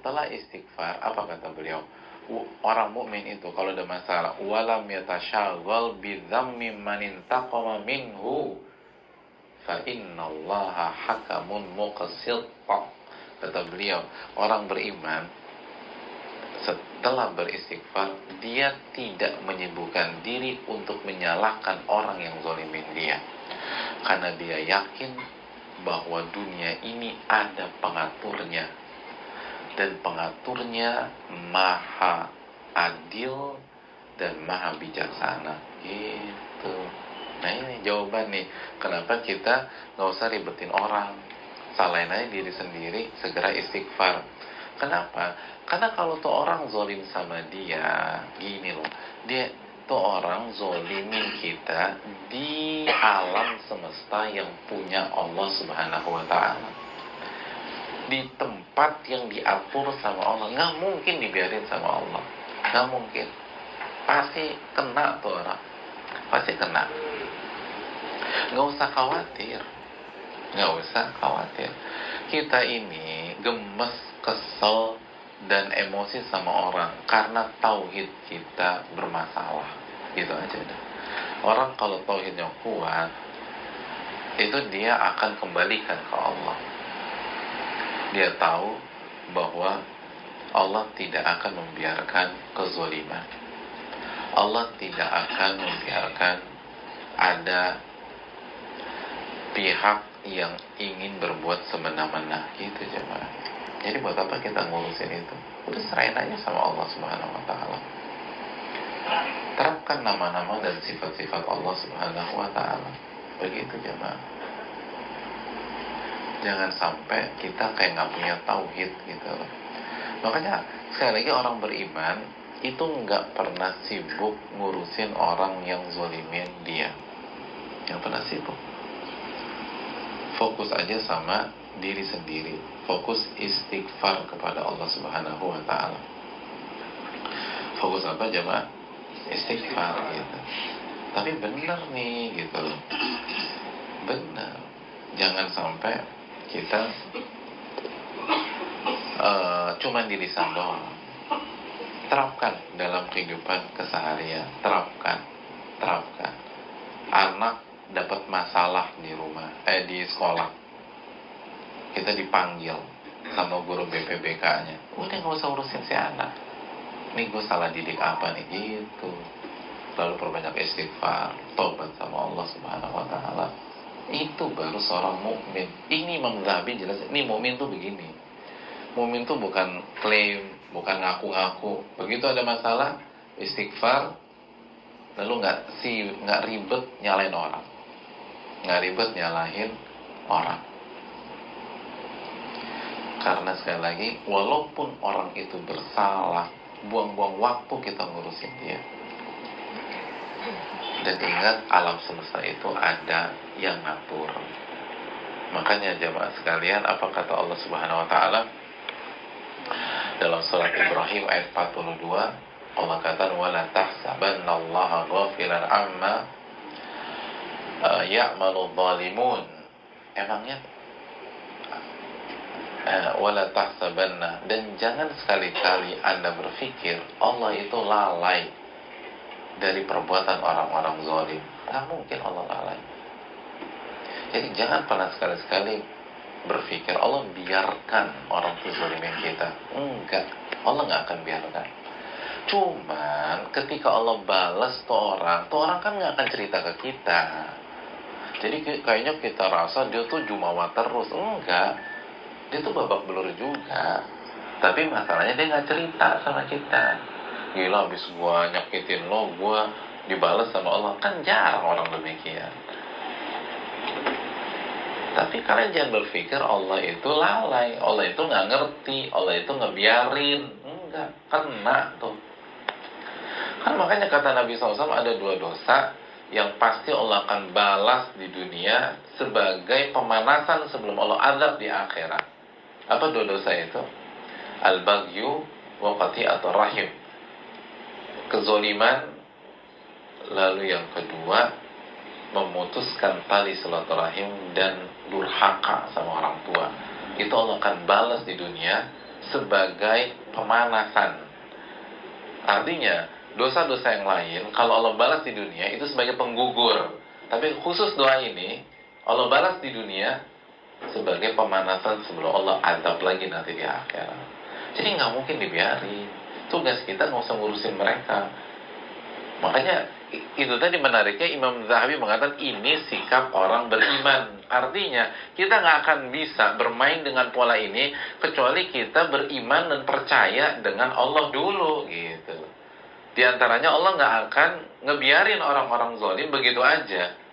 setelah istighfar, apa kata beliau? Orang mukmin itu kalau ada masalah, walam yatashaggal bidzammi man intaqama minhu fa innallaha hakamun muqsit. Kata beliau, orang beriman setelah beristighfar, dia tidak menyibukkan diri untuk menyalahkan orang yang zalimin dia, karena dia yakin bahwa dunia ini ada pengaturnya, dan pengaturnya maha adil dan maha bijaksana gitu. Nah ini jawaban nih, kenapa kita gak usah ribetin orang, salahin aja diri sendiri, segera istighfar. Kenapa? Karena kalau tuh orang zolim sama dia, gini loh, dia tuh orang zolimin kita di alam semesta yang punya Allah Subhanahu wa ta'ala, di tempat yang diatur sama Allah. Nggak mungkin dibiarin sama Allah, nggak mungkin. Pasti kena tuh orang, pasti kena. Nggak usah khawatir, nggak usah khawatir. Kita ini gemes, kesel, dan emosi sama orang karena tauhid kita bermasalah, gitu aja deh. Orang kalau tauhidnya kuat, itu dia akan kembalikan ke Allah. Dia tahu bahwa Allah tidak akan membiarkan kezaliman. Allah tidak akan membiarkan ada pihak yang ingin berbuat semena-mena, gitu jemaah. Jadi buat apa kita ngurusin itu? Udah serahin aja sama Allah Subhanahu wa ta'ala. Terapkan nama-nama dan sifat-sifat Allah Subhanahu wa ta'ala. Begitu jemaah. Jangan sampai kita kayak gak punya tauhid gitu loh. Makanya sekali lagi, orang beriman itu gak pernah sibuk ngurusin orang yang zolimin dia. Gak pernah sibuk. Fokus aja sama diri sendiri, fokus istighfar kepada Allah Subhanahu wa ta'ala. Fokus apa jemaah? Istighfar gitu. Tapi benar nih gitu loh, benar. Jangan sampai kita cuman di lisan doang. Terapkan dalam kehidupan keseharian. Terapkan. Anak dapat masalah di rumah, di sekolah, kita dipanggil sama guru BPBK-nya, udah gak usah urusin si anak, nih gue salah didik apa nih, gitu. Lalu perbanyak istighfar, tobat sama Allah Subhanahu wa ta'ala. Itu baru seorang mukmin. Ini Imam Zahabi jelas, ini mukmin tuh begini. Mukmin tuh bukan klaim, bukan ngaku-ngaku. Begitu ada masalah, istighfar, lalu nggak ribet nyalain orang, nggak ribet nyalahin orang. Karena sekali lagi, walaupun orang itu bersalah, buang-buang waktu kita ngurusin dia. Dan ingat, alam semesta itu ada yang ngatur. Makanya jemaah sekalian, apa kata Allah Subhanahu wa ta'ala dalam surat Ibrahim ayat 42? Allah kata, wala tahsabannallaha ghafilan amma ya'malu dhalimun. Emangnya wala tahsabanna, dan jangan sekali-kali Anda berpikir Allah itu lalai dari perbuatan orang-orang zalim. Tak mungkin Allah lalai. Jadi jangan pernah sekali-sekali berpikir Allah biarkan orang itu zalimin kita. Enggak, Allah nggak akan biarkan. Cuman ketika Allah balas tuh orang kan nggak akan cerita ke kita. Jadi kayaknya kita rasa dia tuh jumawa terus. Enggak, dia tuh babak belur juga. Tapi masalahnya dia nggak cerita sama kita. Gila, habis gua nyakitin lo, gua dibalas sama Allah. Kan jarang orang demikian. Tapi kalian jangan berpikir Allah itu lalai, Allah itu nggak ngerti, Allah itu ngebiarin. Enggak, kena tuh. Kan makanya kata Nabi SAW, ada 2 dosa yang pasti Allah akan balas di dunia sebagai pemanasan sebelum Allah azab di akhirat. Apa 2 dosa itu? Al-baghyu wa qati'atur rahim, kezoliman. Lalu yang kedua, memutuskan tali silaturahim dan durhaka sama orang tua. Itu Allah akan balas di dunia sebagai pemanasan. Artinya, dosa-dosa yang lain, kalau Allah balas di dunia, itu sebagai penggugur. Tapi khusus doa ini, Allah balas di dunia sebagai pemanasan sebelum Allah azab lagi nanti di akhirat. Jadi nggak mungkin dibiarin. Tugas kita nggak usah ngurusin mereka. Makanya itu tadi menariknya, Imam Zahabi mengatakan ini sikap orang beriman. Artinya kita nggak akan bisa bermain dengan pola ini kecuali kita beriman dan percaya dengan Allah dulu gitu. Di antaranya Allah nggak akan ngebiarin orang-orang zalim begitu aja.